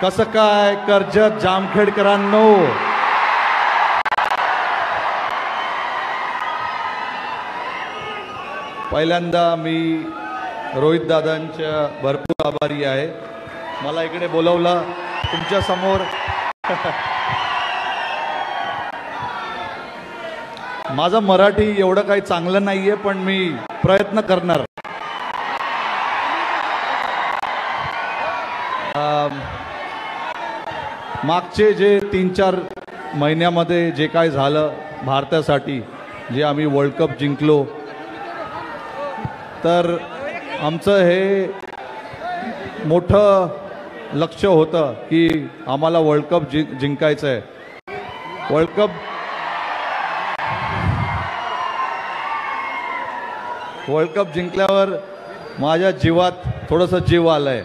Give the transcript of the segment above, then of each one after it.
कसं काय कर्जत जामखेडकरांनो, पहिल्यांदा मी रोहित दादांच्या भरपूर आभारी आहे. मला इकडे बोलवलं तुमच्या समोर. माझं मराठी एवढं काही चांगलं नाहीये, पण मी प्रयत्न करणार. मागचे जे 3-4 महिन्यामध्ये जे काय झालं भारतासाठी, जे आम्ही वर्ल्ड कप जिंकलो, तर आमचं हे मोठं लक्ष्य होतं की आम्हाला वर्ल्ड कप जिंकायचं आहे. वर्ल्ड कप जिंकल्यावर माझ्या जीवात थोडंसं जीव आलंय.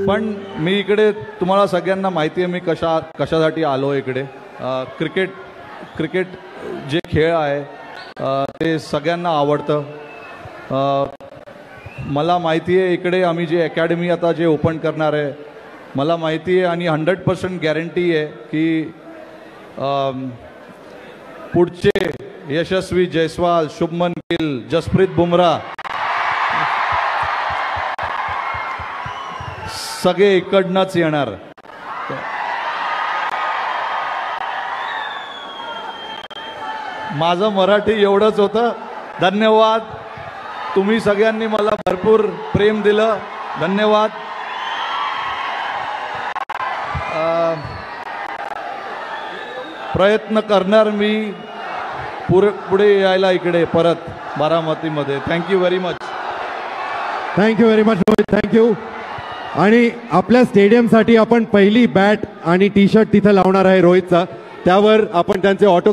पण मी इकडे, तुम्हाला सगळ्यांना माहिती आहे मी कशासाठी आलो इकडे. क्रिकेट जे खेळ आहे ते सगळ्यांना आवडतं. मला माहिती आहे इकडे आम्ही जे अकॅडमी आता जे ओपन करणार आहे, मला माहिती आहे आणि 100% गॅरंटी आहे की पुढचे यशस्वी जयस्वाल, शुभमन गिल, जसप्रीत बुमराह सगळे इकडनंच येणार. माझं मराठी एवढंच होतं. धन्यवाद. तुम्ही सगळ्यांनी मला भरपूर प्रेम दिलं. धन्यवाद. प्रयत्न करणार मी पुढे यायला इकडे परत बारामतीमध्ये. Thank you very much. Thank you very much Rohit. Thank you. आणि आपल्या स्टेडियमसाठी आपण पहिली बॅट आणि टी शर्ट तिथं लावणार आहे रोहितचा. त्यावर आपण त्यांचे ऑटो